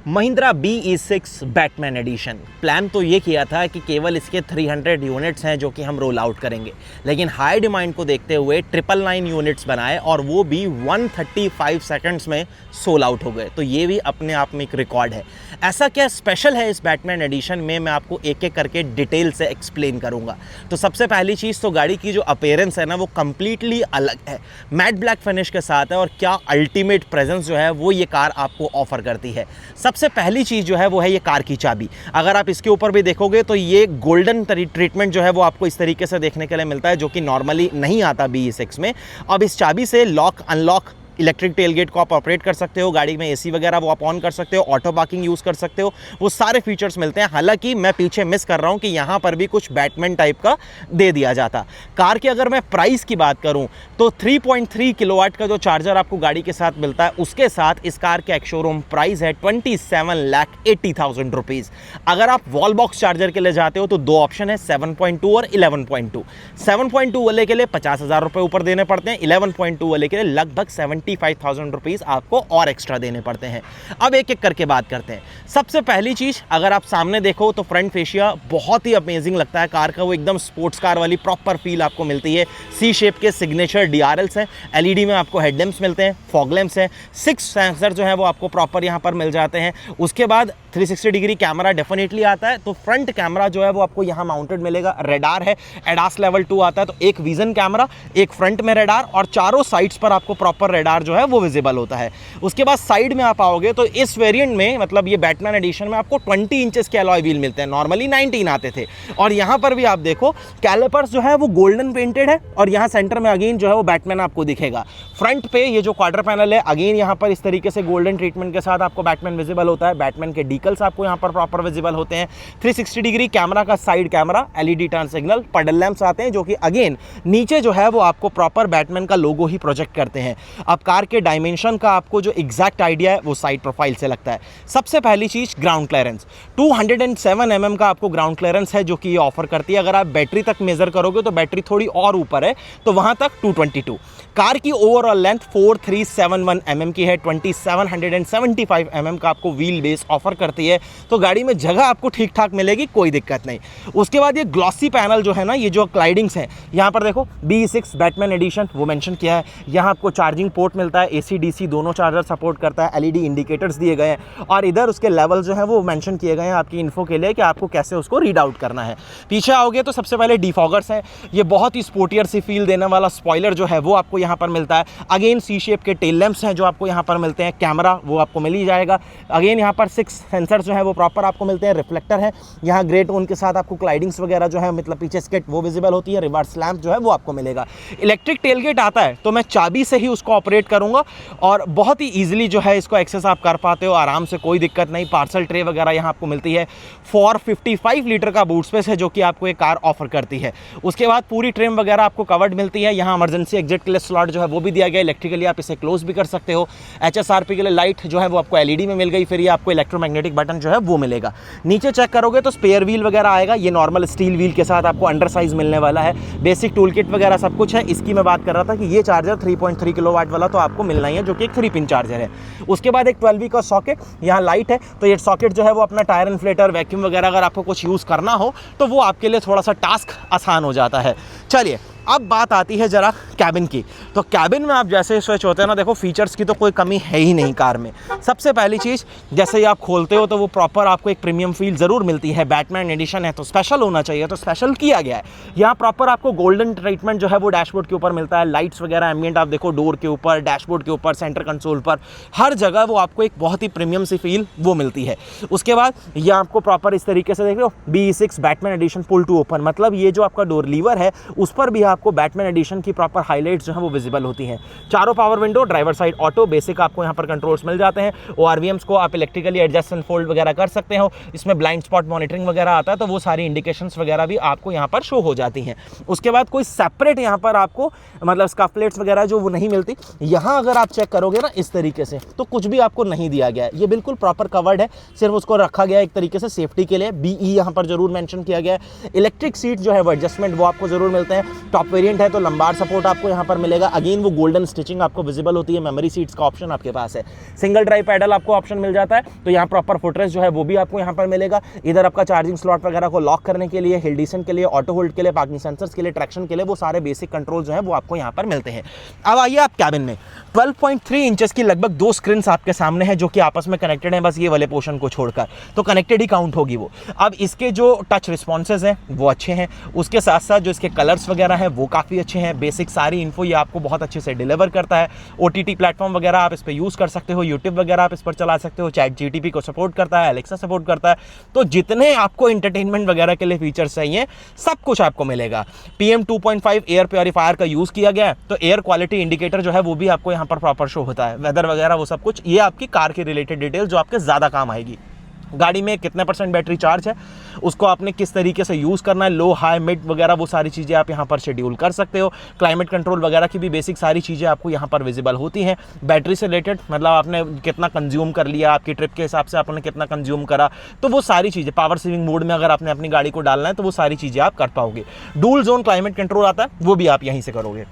Mahindra BE6 Batman addition. Plan तो ये किया था कि केवल इसके 300 यूनिट्स हैं जो कि हम रोल आउट करेंगे, लेकिन हाई डिमांड को देखते हुए 999 यूनिट्स बनाए और वो भी 135 सेकंड्स में सोल आउट हो गए। तो ये भी अपने आप में एक रिकॉर्ड है। ऐसा क्या स्पेशल है इस बैटमैन एडिशन में, मैं आपको एक एक करके डिटेल से एक्सप्लेन करूंगा। तो सबसे पहली चीज़ तो गाड़ी की जो अपीयरेंस है ना, वो कंप्लीटली अलग है, मैट ब्लैक फिनिश के साथ है। और क्या अल्टीमेट प्रेजेंस जो है वो ये कार आपको ऑफर करती है। सबसे पहली चीज़ जो है वो है ये कार की चाबी। अगर आप इसके ऊपर भी देखोगे तो ये गोल्डन ट्रीटमेंट जो है वो आपको इस तरीके से देखने के लिए मिलता है, जो कि नॉर्मली नहीं आता BE6 में। अब इस चाबी से लॉक अनलॉक, इलेक्ट्रिक टेलगेट को आप ऑपरेट कर सकते हो, गाड़ी में AC वगैरह वो आप ऑन कर सकते हो, ऑटो पार्किंग यूज़ कर सकते हो, वो सारे फीचर्स मिलते हैं। हालांकि मैं पीछे मिस कर रहा हूं कि यहाँ पर भी कुछ बैटमैन टाइप का दे दिया जाता। कार की अगर मैं प्राइस की बात करूं तो 3.3 किलोवाट का जो चार्जर आपको गाड़ी के साथ मिलता है, उसके साथ इस कार के शोरूम प्राइस है 27,80,000 रुपीज़। अगर आप वॉल बॉक्स चार्जर के लिए जाते हो तो दो ऑप्शन है, 7.2 और 11.2। 7.2 वाले के लिए 50,000 रुपये ऊपर देने पड़ते हैं, 11.2 वाले के लिए लगभग 75,000 रुपीज़ आपको और एक्स्ट्रा देने पड़ते हैं। अब एक एक करके बात करते हैं। सबसे पहली चीज़, अगर आप सामने देखो तो फ्रंट फेशिया बहुत ही अमेजिंग लगता है कार का। वो एकदम स्पोर्ट्स कार वाली प्रॉपर फील आपको मिलती है। C शेप के सिग्नेचर DRLs हैं, LED में आपको हेडलैम्प्स मिलते हैं, फॉग लैम्प्स हैं, 6 सेंसर जो है वो आपको प्रॉपर यहाँ पर मिल जाते हैं। उसके बाद 360 डिग्री कैमरा डेफिनेटली आता है। तो फ्रंट कैमरा जो है वो आपको यहाँ माउंटेड मिलेगा। रेडार है, एडास लेवल 2 आता है, तो एक विजन कैमरा, एक फ्रंट में रेडार और चारों साइड्स पर आपको प्रॉपर रेडार जो है वो विजिबल होता है। उसके बाद साइड में आप आओगे तो इस वेरिएंट में, मतलब ये बैटमैन एडिशन में, आपको 20 इंचेस के अलॉय व्हील मिलते हैं। नॉर्मली 19 आते थे। और यहाँ पर भी आप देखो कैलिपर्स जो है वो गोल्डन पेंटेड है और यहाँ सेंटर में अगेन जो है वो बैटमैन आपको दिखेगा। फ्रंट पे ये जो क्वार्टर पैनल है, अगेन यहाँ पर इस तरीके से गोल्डन ट्रीटमेंट के साथ आपको बैटमैन विजिबल होता है। बैटमैन के डीकल्स आपको यहाँ पर प्रॉपर विजिबल होते हैं। 360 डिग्री कैमरा का side camera, LED turn signal, पडल लैंप्स आते हैं जो कि अगेन नीचे जो है वो आपको प्रॉपर बैटमैन का लोगो ही प्रोजेक्ट करते हैं। अब कार के डायमेंशन का आपको जो एग्जैक्ट आइडिया है वो साइड प्रोफाइल से लगता है। सबसे पहली चीज ग्राउंड क्लियरेंस, 207 mm का आपको ग्राउंड क्लियरेंस है जो कि ये ऑफर करती है। अगर आप बैटरी तक मेजर करोगे तो बैटरी थोड़ी और ऊपर है, तो वहां तक 222। कार की ओवरऑल लेंथ 4371 mm की है, 2775 mm का आपको व्हील बेस ऑफर करती है। तो गाड़ी में जगह आपको ठीक ठाक मिलेगी, कोई दिक्कत नहीं। उसके बाद ये ग्लॉसी पैनल जो है ना, ये जो क्लाइडिंग्स हैं, यहाँ पर देखो BE6 बैटमैन एडिशन वो मेंशन किया है। यहाँ आपको चार्जिंग पोर्ट मिलता है, AC DC दोनों चार्जर सपोर्ट करता है, LED इंडिकेटर्स दिए गए हैं और इधर उसके लेवल जो है वो मेंशन किए गए हैं आपकी इन्फो के लिए कि आपको कैसे उसको रीड आउट करना है। पीछे आओगे तो सबसे पहले डिफॉगर्स हैं। ये बहुत ही स्पोर्टियर सी फील देने वाला स्पॉइलर जो है वो आपको यहाँ पर मिलता है। अगेन C शेप के टेल लैंप्स हैं जो आपको यहाँ पर मिलते हैं। कैमरा वो आपको मिल ही जाएगा। अगेन यहाँ पर 6 सेंसर जो है वो प्रॉपर आपको मिलते हैं। रिफ्लेक्टर है यहाँ ग्रे टोन के साथ, आपको क्लाइडिंग्स वगैरह जो है, मतलब पीछे स्केट वो विजिबल होती है। रिवर्स लैंप जो है वो आपको मिलेगा। इलेक्ट्रिक टेलगेट आता है तो मैं चाबी से ही उसको ऑपरेट करूंगा और बहुत ही ईजिली जो है इसको एक्सेस आप कर पाते हो आराम से, कोई दिक्कत नहीं। पार्सल ट्रे वगैरह यहाँ आपको मिलती है। 455 लीटर का बूट स्पेस है जो कि आपको ये कार ऑफर करती है। उसके बाद पूरी ट्रिम वगैरह आपको कवर्ड मिलती है। यहाँ इमरजेंसी एग्जिट के लिए स्लॉट जो है वो भी दिया गया। इलेक्ट्रिकली आप इसे क्लोज भी कर सकते हो। HSRP के लिए लाइट जो है वो आपको LED में मिल गई। फिर ये आपको इलेक्ट्रोमैग्नेटिक बटन जो है वो मिलेगा। नीचे चेक करोगे तो स्पेयर व्हील वगैरह आएगा। ये नॉर्मल स्टील व्हील के साथ आपको अंडर साइज मिलने वाला है। बेसिक टूल किट वगैरह सब कुछ है। इसकी मैं बात कर रहा था कि ये चार्जर 3.3 किलोवाट वाला तो आपको मिलना ही है, जो कि एक 3 पिन चार्जर है। उसके बाद एक 12V का सॉकेट, यहाँ लाइट है तो ये सॉकेट जो है वो अपना टायर इन्फ्लेटर, वैक्यूम वगैरह अगर आपको कुछ यूज़ करना हो तो वो आपके लिए थोड़ा सा टास्क आसान हो जाता है। चलिए अब बात आती है जरा कैबिन की। तो कैबिन में आप जैसे स्विच होते हैं ना, देखो फीचर्स की तो कोई कमी है ही नहीं कार में। सबसे पहली चीज़, जैसे ही आप खोलते हो तो वो प्रॉपर आपको एक प्रीमियम फील ज़रूर मिलती है। बैटमैन एडिशन है तो स्पेशल होना चाहिए, तो स्पेशल किया गया है। यहाँ प्रॉपर आपको गोल्डन ट्रीटमेंट जो है वो डैशबोर्ड के ऊपर मिलता है। लाइट्स वगैरह एम्बिएंट आप देखो, डोर के ऊपर, डैशबोर्ड के ऊपर, सेंटर कंसोल पर, हर जगह वो आपको एक बहुत ही प्रीमियम सी फील वो मिलती है। उसके बाद ये आपको प्रॉपर इस तरीके से देख लो, BE6 Batman edition pull to open, मतलब ये जो आपका डोर लीवर है उस पर भी आपको बैटमैन एडिशन की प्रॉपर हाइलाइट्स जो है वो विजिबल होती हैं। चारों power window, driver side auto, basic आपको यहाँ पर कंट्रोल्स मिल जाते हैं। ORVMs को आप इलेक्ट्रिकली एडजस्ट एंड फोल्ड वगैरह कर सकते हो। इसमें ब्लाइंड स्पॉट मॉनिटरिंग वगैरह आता है, तो वो सारी इंडिकेशंस वगैरह भी आपको यहाँ पर शो हो जाती हैं। उसके बाद कोई सेपरेट यहाँ पर आपको मतलब स्कफ प्लेट्स वगैरह जो वो नहीं मिलती। यहाँ अगर आप चेक करोगे ना इस तरीके से, तो कुछ भी आपको नहीं दिया गया है। ये बिल्कुल प्रॉपर कवर्ड है, सिर्फ उसको रखा गया एक तरीके से सेफ्टी के लिए। BE यहाँ पर जरूर मेंशन किया गया है। इलेक्ट्रिक सीट जो है वो एडजस्टमेंट वो आपको जरूर मिलते हैं। टॉप टॉप वेरिएंट है तो लंबार सपोर्ट आपको यहाँ पर मिलेगा। अगेन वो गोल्डन स्टिचिंग आपको विजिबल होती है। मेमोरी सीट्स का ऑप्शन आपके पास है। सिंगल ड्राइव पैडल आपको ऑप्शन मिल जाता है, तो यहाँ प्रॉपर फुटरेस्ट जो है वो भी आपको यहाँ पर मिलेगा। इधर आपका चार्जिंग स्लॉट वगैरह को लॉक करने के लिए, हिल डिसेंट के लिए, ऑटो होल्ड के लिए, पार्किंग सेंसर्स के लिए, ट्रैक्शन के लिए, वो सारे बेसिक कंट्रोल जो है वो आपको यहाँ पर मिलते हैं। अब आइए आप कैबिन में। 12.3 इंचेस की लगभग 2 स्क्रीन आपके सामने है जो कि आपस में कनेक्टेड है, बस ये वाले पोर्शन को छोड़कर, तो कनेक्टेड ही काउंट होगी वो। अब इसके जो टच रिस्पॉन्सेज हैं वो अच्छे हैं, उसके साथ साथ जो इसके कलर्स वगैरह हैं वो काफ़ी अच्छे हैं। बेसिक सारी इन्फो ये आपको बहुत अच्छे से डिलीवर करता है। OTT प्लेटफॉर्म वगैरह आप इस पर यूज़ कर सकते हो, यूट्यूब वगैरह आप इस पर चला सकते हो, चैट GTP को सपोर्ट करता है, एलेक्सा सपोर्ट करता है, तो जितने आपको इंटरटेनमेंट वगैरह के लिए फीचर्स चाहिए सब कुछ आपको मिलेगा। PM 2.5 एयर प्योरीफायर का यूज़ किया गया है, तो एयर क्वालिटी इंडिकेटर जो है वो भी आपको यहाँ पर प्रॉपर शो होता है, वेदर वगैरह वो सब कुछ। ये आपकी कार के रिलेटेड डिटेल जो आपके ज़्यादा काम आएगी। गाड़ी में कितने % बैटरी चार्ज है, उसको आपने किस तरीके से यूज़ करना है, लो हाई मिड वगैरह वो सारी चीज़ें आप यहाँ पर शेड्यूल कर सकते हो। क्लाइमेट कंट्रोल वगैरह की भी बेसिक सारी चीज़ें आपको यहाँ पर विजिबल होती हैं। बैटरी से रिलेटेड मतलब आपने कितना कंज्यूम कर लिया, आपकी ट्रिप के हिसाब से आपने कितना कंज्यूम करा, तो वो सारी चीज़ें पावर सेविंग मोड में अगर आपने अपनी गाड़ी को डालना है तो वो सारी चीज़ें आप कर पाओगे। डुअल जोन क्लाइमेट कंट्रोल आता है, वो भी आप यहीं से करोगे।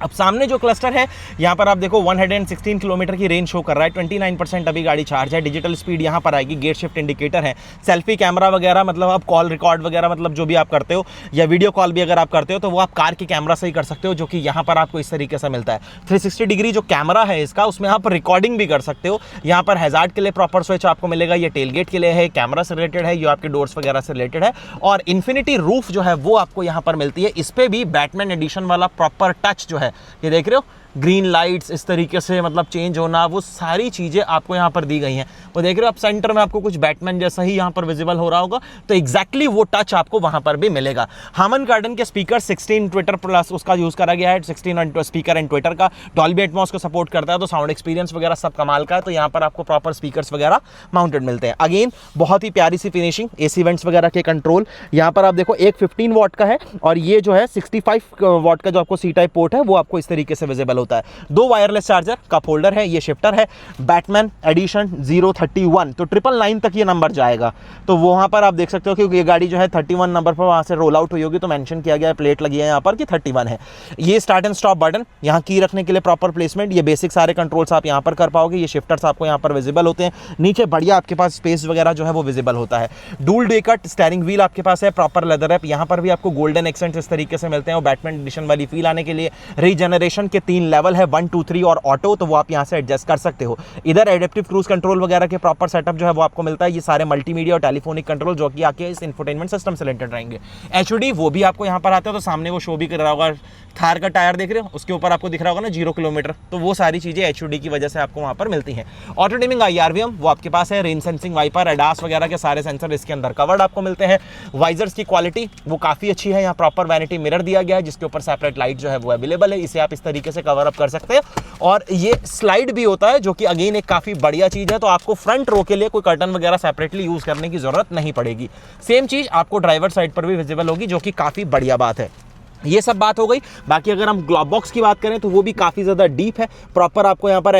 अब सामने जो क्लस्टर है यहाँ पर आप देखो 116 किलोमीटर की रेंज शो कर रहा है, 29% अभी गाड़ी चार्ज है। डिजिटल स्पीड यहाँ पर आएगी, गेट शिफ्ट इंडिकेटर है, सेल्फी कैमरा वगैरह, मतलब आप कॉल रिकॉर्ड वगैरह मतलब जो भी आप करते हो या वीडियो कॉल भी अगर आप करते हो तो वो आप कार के कैमरा से ही कर सकते हो, जो कि यहाँ पर आपको इस तरीके से मिलता है। 360 डिग्री जो कैमरा है इसका, उसमें आप रिकॉर्डिंग भी कर सकते हो। यहाँ पर हैजार्ड के लिए प्रॉपर स्विच आपको मिलेगा, ये टेलगेट के लिए है, कैमरा से रिलेटेड है, ये आपके डोर्स वगैरह से रिलेटेड है। और इन्फिनिटी रूफ जो है वो आपको यहाँ पर मिलती है। इस पर भी बैटमैन एडिशन वाला प्रॉपर टच जो है, ये देख रहे हो, ग्रीन लाइट्स इस तरीके से मतलब चेंज होना, वो सारी चीज़ें आपको यहाँ पर दी गई हैं। वो देख रहे हो आप सेंटर में आपको कुछ बैटमैन जैसा ही यहाँ पर विजिबल हो रहा होगा, तो एग्जैक्टली वो टच आपको वहाँ पर भी मिलेगा। हामन गार्डन के स्पीकर 16 ट्विटर प्लस उसका यूज़ करा गया है, 16 स्पीकर एंड ट्विटर का। डॉल्बी एटमॉस को सपोर्ट करता है, तो साउंड एक्सपीरियंस वगैरह सब कमाल का है, तो यहाँ पर आपको प्रॉपर स्पीकर्स वगैरह माउंटेड मिलते हैं। अगेन बहुत ही प्यारी सी फिनिशिंग, AC वेंट्स वगैरह के कंट्रोल यहाँ पर आप देखो, एक 15 वॉट का है और ये जो है 65 वॉट का जो आपको C टाइप पोर्ट है वो आपको इस तरीके से विजिबल होता है। 2 वायरलेस चार्जर, कप होल्डर है, ये शिफ्टर है। बैटमैन एडिशन 031, तो 999 तक ये नंबर जाएगा, तो वहां पर आप देख सकते हो क्योंकि ये गाड़ी जो है 31 नंबर पर वहां से रोल आउट हुई होगी, तो मेंशन किया गया है, प्लेट लगी है यहाँ पर कि 31 है। ये स्टार्ट एंड स्टॉप बटन, यहाँ की रखने के लिए प्रॉपर प्लेसमेंट, ये बेसिक सारे कंट्रोल्स आप यहाँ पर कर पाओगे। ये शिफ्टर्स आपको यहाँ पर विजिबल होते हैं, नीचे बढ़िया आपके पास स्पेस वगैरह जो है वो विजिबल होता है। डूल डे कट स्टीयरिंग व्हील आपके पास है, प्रॉपर लेदर है, यहाँ पर भी आपको गोल्डन एक्सेंट्स इस तरीके से मिलते हैं, और बैटमैन एडिशन वाली फील आने के लिए। रीजनरेशन के 3 लेवल है, 1 2 3 और ऑटो, तो वो आप यहाँ से एडजस्ट कर सकते हो। इधर एडेप्टिव क्रूज कंट्रोल वगैरह के प्रॉपर सेटअप जो है वो आपको मिलता है। ये सारे मल्टीमीडिया और टेलीफोनिक कंट्रोल जो कि आके इस इंफोटेनमेंट सिस्टम से रिलेटेड रहेंगे। HUD वो भी आपको यहाँ पर आता है, तो सामने वो शो भी कर रहा होगा। थार का टायर देख रहे हो, उसके ऊपर आपको दिख रहा होगा ना 0 किलोमीटर, तो वो सारी चीजें HUD की वजह से आपको वहाँ पर मिलती हैं। ऑटो डिमिंग IRVM वो आपके पास है, रेन सेंसिंग वाइपर, एडास वगैरह के सारे सेंसर इसके अंदर कवर्ड आपको मिलते हैं। वाइजर्स की क्वालिटी वो काफी अच्छी है, यहाँ प्रॉपर वैनिटी मिरर दिया गया है जिसके ऊपर सेपरेट लाइट जो है वो अवेलेबल है, इसे आप इस तरीके से कवर अप कर सकते हैं। और ये स्लाइड भी होता है जो कि अगेन एक काफी बढ़िया चीज है, तो आपको फ्रंट रो के लिए कोई कर्टन वगैरह सेपरेटली यूज करने की जरूरत नहीं पड़ेगी। सेम चीज आपको ड्राइवर साइड पर भी विजिबल होगी, जो कि काफी बढ़िया बात है। ये सब बात हो गई। बाकी अगर हम ग्लोब बॉक्स की बात करें तो वो भी काफ़ी ज़्यादा डीप है, प्रॉपर आपको यहाँ पर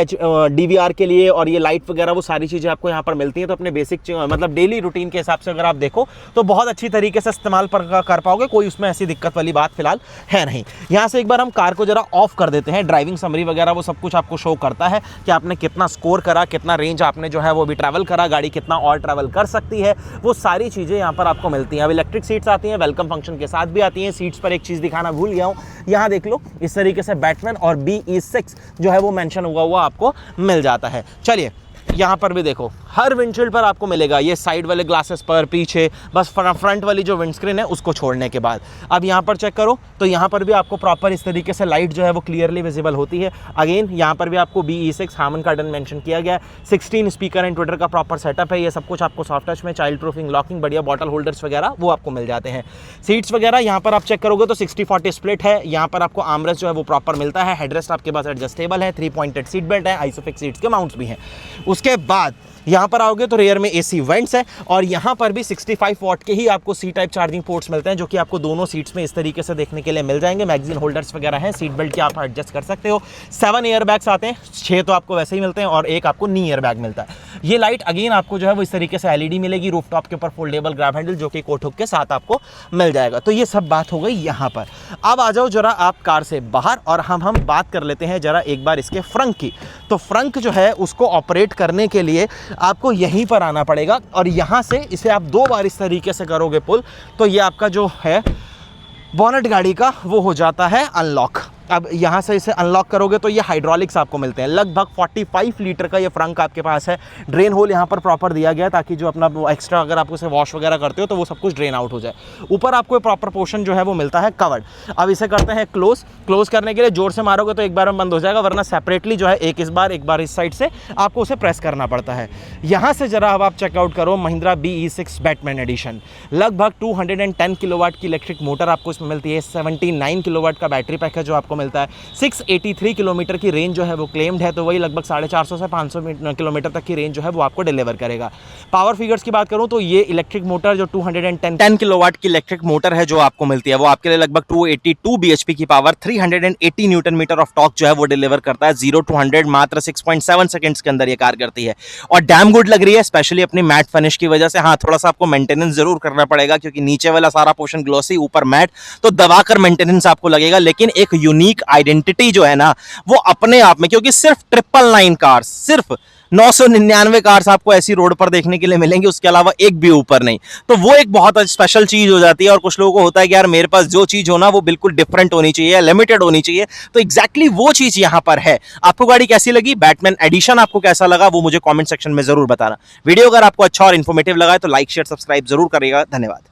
DVR के लिए और ये लाइट वगैरह वो सारी चीज़ें आपको यहाँ पर मिलती हैं, तो अपने बेसिक मतलब डेली रूटीन के हिसाब से अगर आप देखो तो बहुत अच्छी तरीके से इस्तेमाल कर पाओगे, कोई उसमें ऐसी दिक्कत वाली बात फिलहाल है नहीं। यहाँ से एक बार हम कार को जरा ऑफ कर देते हैं, ड्राइविंग समरी वगैरह वो सब कुछ आपको शो करता है कि आपने कितना स्कोर करा, कितना रेंज आपने जो है वो भी ट्रैवल करा, गाड़ी कितना और ट्रैवल कर सकती है, वो सारी चीज़ें यहाँ पर आपको मिलती हैं। अब इलेक्ट्रिक सीट्स आती हैं, वेलकम फंक्शन के साथ भी आती हैं। सीट्स पर एक चीज़ दिखाना भूल गया हूँ, यहाँ देख लो इस तरीके से बैटमैन और BE6 जो है वो मेंशन हुआ आपको मिल जाता है। चलिए यहाँ पर भी देखो, हर विंडशील्ड पर आपको मिलेगा, ये साइड वाले ग्लासेस पर, पीछे बस फ्रंट वाली जो विंडस्क्रीन है उसको छोड़ने के बाद। अब यहाँ पर चेक करो तो यहाँ पर भी आपको प्रॉपर इस तरीके से लाइट जो है वो क्लियरली विजिबल होती है। अगेन यहाँ पर भी आपको BE6 हामन कार्डन मेंशन किया गया है। 16 स्पीकर एंड ट्विटर का प्रॉपर सेटअप है, ये सब कुछ आपको सॉफ्ट टच में, चाइल्ड प्रूफिंग, लॉकिंग, बढ़िया बॉटल होल्डर्स वगैरह वो आपको मिल जाते हैं। सीट्स वगैरह यहाँ पर आप चेक करोगे तो 60-40 स्प्लिट है, यहाँ पर आपको आर्मरेस्ट जो है वो प्रॉपर मिलता है। हेडरेस्ट आपके पास एडजस्टेबल है, 3 पॉइंटेड सीट बेल्ट है, आइसोफिक्स सीट्स के माउंट्स भी हैं। उसके बाद यहाँ पर आओगे तो रेयर में एसी वेंट्स है और यहाँ पर भी 65 वॉट के ही आपको सी टाइप चार्जिंग पोर्ट्स मिलते हैं, जो कि आपको दोनों सीट्स में इस तरीके से देखने के लिए मिल जाएंगे। मैगजीन होल्डर्स वगैरह हैं, सीट बेल्ट के आप एडजस्ट कर सकते हो। 7 एयर बैग्स आते हैं, 6 तो आपको वैसे ही मिलते हैं और एक आपको नी एयर बैग मिलता है। ये लाइट अगेन आपको जो है वो इस तरीके से एलईडी मिलेगी, रूफटॉप के ऊपर फोल्डेबल ग्रैब हैंडल जो कि कोट हुक के साथ आपको मिल जाएगा। तो ये सब बात हो गई यहाँ पर। अब आ जाओ जरा आप कार से बाहर और हम बात कर लेते हैं जरा एक बार इसके फ्रंट की। तो फ्रंट जो है उसको ऑपरेट करने के लिए आपको यहीं पर आना पड़ेगा और यहाँ से इसे आप 2 बार इस तरीके से करोगे पुल, तो ये आपका जो है बोनट गाड़ी का वो हो जाता है अनलॉक। अब यहाँ से इसे अनलॉक करोगे तो ये हाइड्रोलिक्स आपको मिलते हैं। लगभग 45 लीटर का ये फ्रंक आपके पास है। ड्रेन होल यहाँ पर प्रॉपर दिया गया है ताकि जो अपना एक्स्ट्रा अगर आप उसे वॉश वगैरह करते हो तो वो सब कुछ ड्रेन आउट हो जाए। ऊपर आपको प्रॉपर पोर्शन जो है वो मिलता है कवर्ड। अब इसे करते हैं क्लोज करने के लिए जोर से मारोगे तो एक बार में बंद हो जाएगा, वरना सेपरेटली जो है एक बार इस साइड से आपको उसे प्रेस करना पड़ता है। यहाँ से जरा अब आप चेकआउट करो महिंद्रा BE6 बैटमैन एडिशन। लगभग 210 किलोवाट की इलेक्ट्रिक मोटर आपको इसमें मिलती है। 79 किलोवाट का बैटरी पैक है जो आपको मिलता है। 683 किलोमीटर की रेंज जो है वो क्लेम्ड है, तो वही लगभग 450 से 500 किलोमीटर तक की रेंज जो है वो आपको डिलीवर करेगा। पावर फिगर्स की बात करूं तो ये इलेक्ट्रिक मोटर जो 210 किलोवाट की इलेक्ट्रिक मोटर है जो आपको मिलती है वो आपके लिए लगभग 282 bhp की power, 380 newton metre of torque जो है वो डिलीवर करता है। 0 to 100 मात्र 6.7 सेकंड्स के अंदर ये कार करती है और डैम गुड लग रही है, स्पेशली अपनी मैट फिनिश की वजह से। हाँ, थोड़ा सा आपको मेंटेनेंस जरूर करना पड़ेगा क्योंकि नीचे वाला सारा पोर्शन ग्लॉसी, ऊपर मैट, तो दबाकर मेंटेनेंस आपको लगेगा। लेकिन एक यूनिक आइडेंटिटी जो है ना वो अपने आप में, क्योंकि सिर्फ 999 कार्स, सिर्फ 999 कार्स आपको ऐसी रोड पर देखने के लिए मिलेंगी, उसके अलावा एक भी ऊपर नहीं। तो वो एक बहुत स्पेशल चीज हो जाती है और कुछ लोगों को होता है कि यार मेरे पास जो चीज हो ना वो बिल्कुल डिफरेंट होनी चाहिए, लिमिटेड होनी चाहिए। तो एग्जैक्टली वो चीज यहां पर है। आपको गाड़ी कैसी लगी, बैटमैन एडिशन आपको कैसा लगा, वो मुझे कमेंट सेक्शन में जरूर बताना। वीडियो अगर आपको अच्छा और इन्फॉर्मेटिव लगा है तो लाइक शेयर सब्सक्राइब जरूर करिएगा। धन्यवाद।